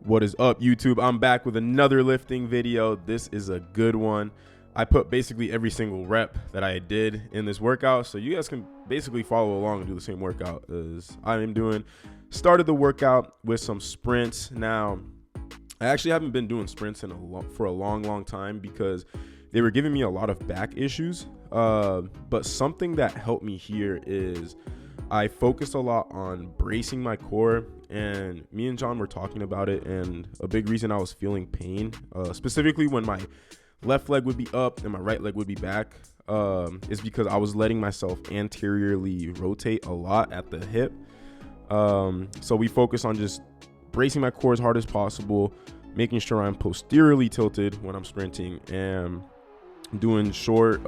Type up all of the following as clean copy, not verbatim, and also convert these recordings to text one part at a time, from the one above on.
What is up, YouTube? I'm back with another lifting video. This is a good one. I put basically every single rep that I did in this workout, so you guys can basically follow along and do the same workout as I am doing. Started the workout with some sprints. Now, I actually haven't been doing sprints for a long time because they were giving me a lot of back issues. But something that helped me here is I focused a lot on bracing my core, and me and John were talking about it, and a big reason I was feeling pain, specifically when my left leg would be up and my right leg would be back, is because I was letting myself anteriorly rotate a lot at the hip. So we focus on just bracing my core as hard as possible, making sure I'm posteriorly tilted when I'm sprinting, and doing short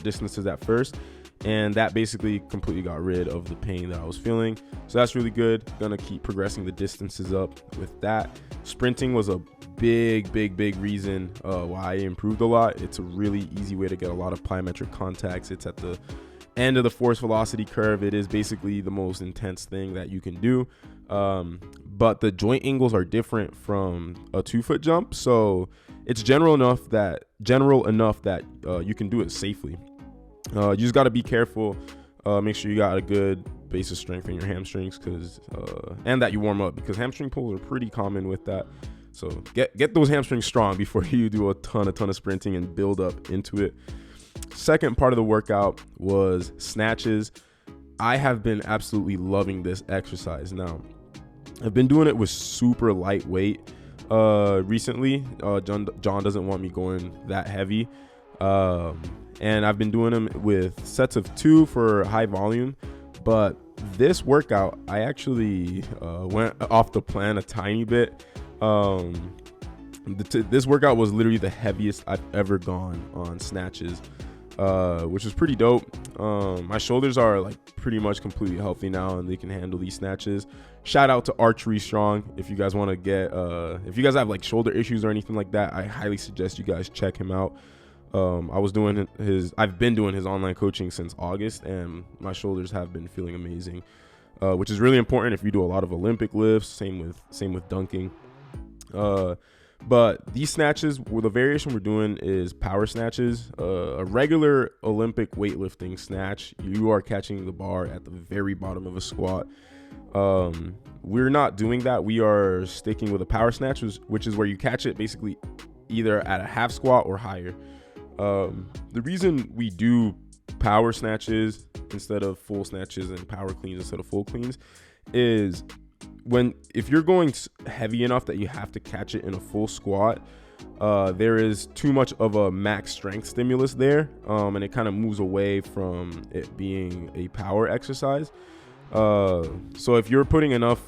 distances at first. And that basically completely got rid of the pain that I was feeling. So that's really good. Gonna keep progressing the distances up with that. Sprinting was a big reason why I improved a lot. It's a really easy way to get a lot of plyometric contacts. It's at the end of the force velocity curve. It is basically the most intense thing that you can do. But the joint angles are different from a 2-foot jump. So it's general enough that you can do it safely. You just got to be careful. Make sure you got a good base of strength in your hamstrings, and that you warm up, because hamstring pulls are pretty common with that. So get those hamstrings strong before you do a ton of sprinting and build up into it. Second part of the workout was snatches. I have been absolutely loving this exercise. Now, I've been doing it with super lightweight recently. John doesn't want me going that heavy. And I've been doing them with sets of 2 for high volume. But this workout, I actually went off the plan a tiny bit. This workout was literally the heaviest I've ever gone on snatches, which is pretty dope. My shoulders are like pretty much completely healthy now, and they can handle these snatches. Shout out to Archery Strong. If you guys want to get, if you guys have like shoulder issues or anything like that, I highly suggest you guys check him out. I've been doing his online coaching since August, and my shoulders have been feeling amazing, which is really important if you do a lot of Olympic lifts. Same with dunking. But these snatches, the variation we're doing is power snatches. A regular Olympic weightlifting snatch, you are catching the bar at the very bottom of a squat. We're not doing that. We are sticking with a power snatch, which is where you catch it basically either at a half squat or higher. The reason we do power snatches instead of full snatches and power cleans instead of full cleans is if you're going heavy enough that you have to catch it in a full squat, there is too much of a max strength stimulus there, and it kind of moves away from it being a power exercise. So if you're putting enough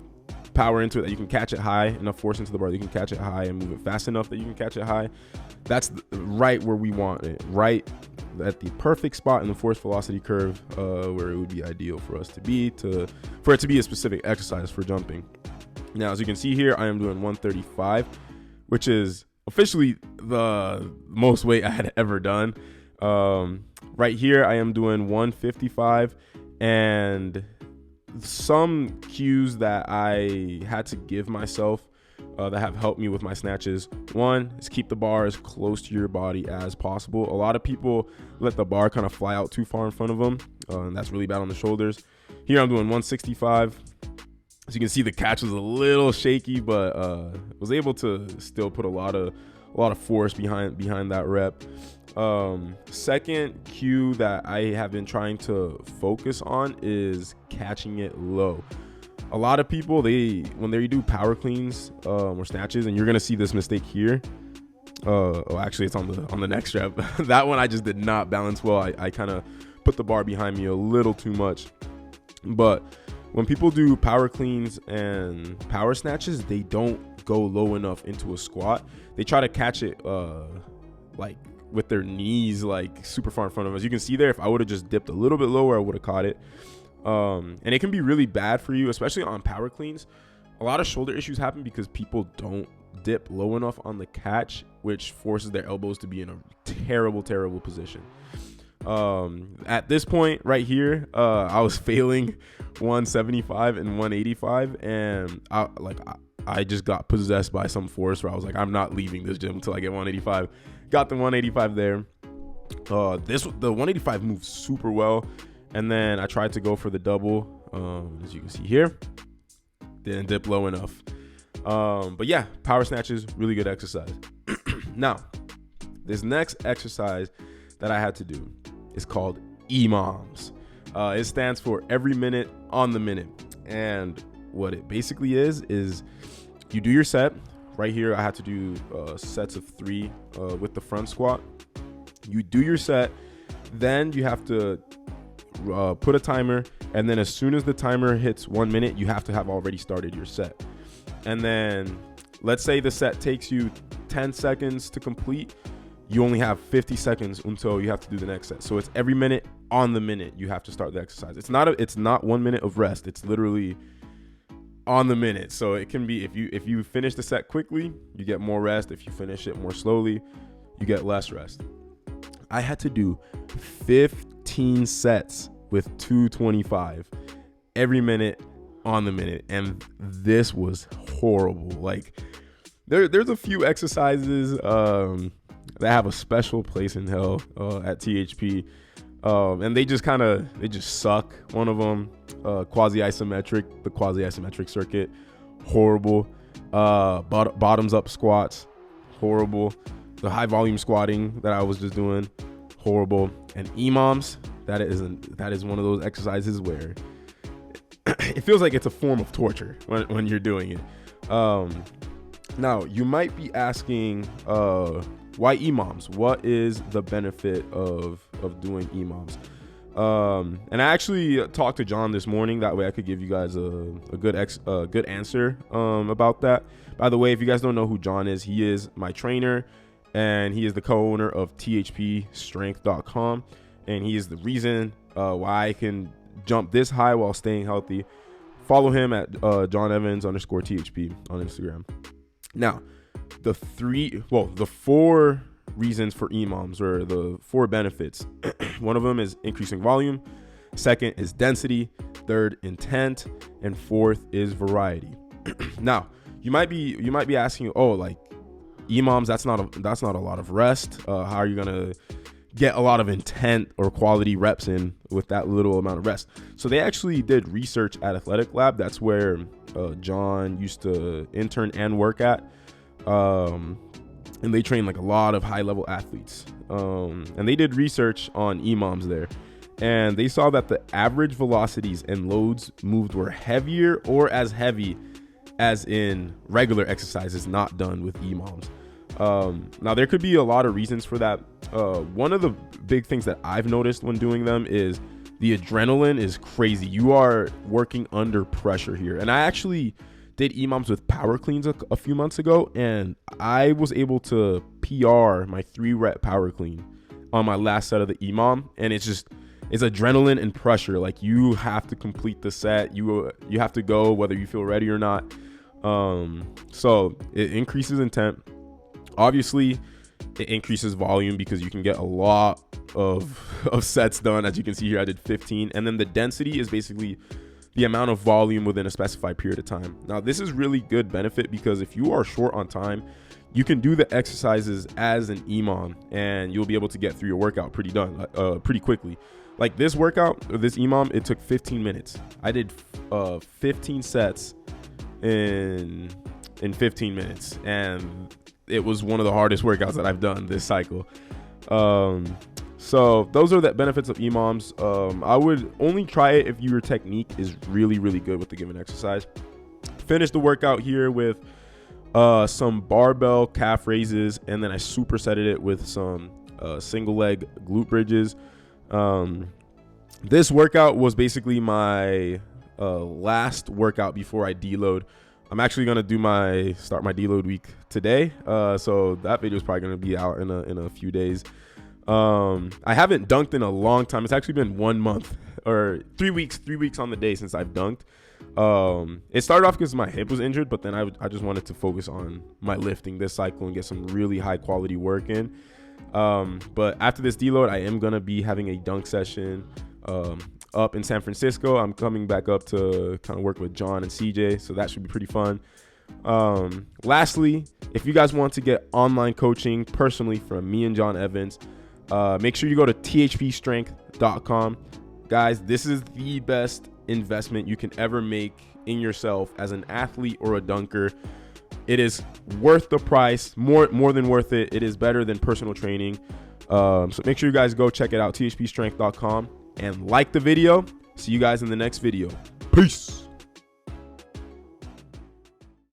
power into it that you can catch it high, enough force into the bar that you can catch it high, and move it fast enough that you can catch it high, that's right where we want it, right at the perfect spot in the force velocity curve, where it would be ideal for us for it to be a specific exercise for jumping. Now, as you can see here, I am doing 135, which is officially the most weight I had ever done. Right here, I am doing 155, and some cues that I had to give myself that have helped me with my snatches. One is keep the bar as close to your body as possible. A lot of people let the bar kind of fly out too far in front of them, and that's really bad on the shoulders. Here I'm doing 165. As you can see, the catch was a little shaky, but was able to still put a lot of force behind that rep. Second cue that I have been trying to focus on is catching it low. A lot of people, when they do power cleans or snatches, and you're gonna see this mistake here. Actually, it's on the next rep. That one I just did not balance well. I kind of put the bar behind me a little too much. But when people do power cleans and power snatches, they don't go low enough into a squat. They try to catch it like with their knees like super far in front of us. You can see there, if I would have just dipped a little bit lower, I would have caught it. And it can be really bad for you, especially on power cleans. A lot of shoulder issues happen because people don't dip low enough on the catch, which forces their elbows to be in a terrible position. At this point right here, I was failing 175 and 185, and I just got possessed by some force where I was like, I'm not leaving this gym until I get 185. Got the 185 there. The 185 moved super well, and then I tried to go for the double. As you can see here, didn't dip low enough. But yeah, power snatches, really good exercise. Now, this next exercise that I had to do is called EMOMs. It stands for every minute on the minute. And what it basically is you do your set. Right here, I had to do sets of 3 with the front squat. You do your set, then you have to put a timer, and then as soon as the timer hits 1 minute, you have to have already started your set. And then let's say the set takes you 10 seconds to complete. You only have 50 seconds until you have to do the next set. So it's every minute on the minute you have to start the exercise. It's not 1 minute of rest. It's literally on the minute. So it can be, if you finish the set quickly, you get more rest. If you finish it more slowly, you get less rest. I had to do 15 sets with 225 every minute on the minute, and this was horrible. Like there's a few exercises that have a special place in hell at THP, and they just suck. One of them, the quasi-isometric circuit, horrible. Bottoms up squats, horrible. The high volume squatting that I was just doing, horrible. And EMOMs, that is one of those exercises where it feels like it's a form of torture when you're doing it. Now you might be asking, why EMOMs? What is the benefit of doing EMOMs? And I actually talked to John this morning. That way I could give you guys a good answer about that. By the way, if you guys don't know who John is, he is my trainer, and he is the co-owner of THPstrength.com, and he is the reason why I can jump this high while staying healthy. Follow him at @JohnEvans_THP on Instagram. Now, the 4 reasons for EMOMs, or the 4 benefits. One of them is increasing volume. Second is density. Third, intent. And fourth is variety. Now, you might be asking, like EMOMs, that's not a lot of rest. How are you gonna get a lot of intent or quality reps in with that little amount of rest? So they actually did research at Athletic Lab. That's where John used to intern and work at. And they train like a lot of high level athletes. And they did research on EMOMs there. And they saw that the average velocities and loads moved were heavier or as heavy as in regular exercises not done with EMOMs. Now there could be a lot of reasons for that. One of the big things that I've noticed when doing them is the adrenaline is crazy. You are working under pressure here. And I actually did EMOMs with power cleans a few months ago, and I was able to PR my 3-rep power clean on my last set of the EMOM. And it's adrenaline and pressure. Like, you have to complete the set. You have to go whether you feel ready or not. So it increases intent. Obviously, it increases volume because you can get a lot of sets done. As you can see here, I did 15. And then the density is basically the amount of volume within a specified period of time. Now, this is really good benefit because if you are short on time, you can do the exercises as an EMOM, and you'll be able to get through your workout pretty quickly. Like this workout, this EMOM, it took 15 minutes. I did 15 sets in 15 minutes, and it was one of the hardest workouts that I've done this cycle. So those are the benefits of EMOMs. I would only try it if your technique is really, really good with the given exercise. Finish the workout here with some barbell calf raises, and then I supersetted it with some single leg glute bridges. This workout was basically my last workout before I deload. I'm actually gonna start my deload week today, so that video is probably gonna be out in a few days. I haven't dunked in a long time. It's actually been 1 month or 3 weeks on the day since I've dunked. It started off because my hip was injured, but then I just wanted to focus on my lifting this cycle and get some really high quality work in. But after this deload, I am gonna be having a dunk session up in San Francisco. I'm coming back up to kind of work with John and CJ, so that should be pretty fun. Lastly, if you guys want to get online coaching personally from me and John Evans, make sure you go to THPstrength.com. Guys, this is the best investment you can ever make in yourself as an athlete or a dunker. It is worth the price, more than worth it. It is better than personal training. So make sure you guys go check it out, THPstrength.com, and like the video. See you guys in the next video. Peace.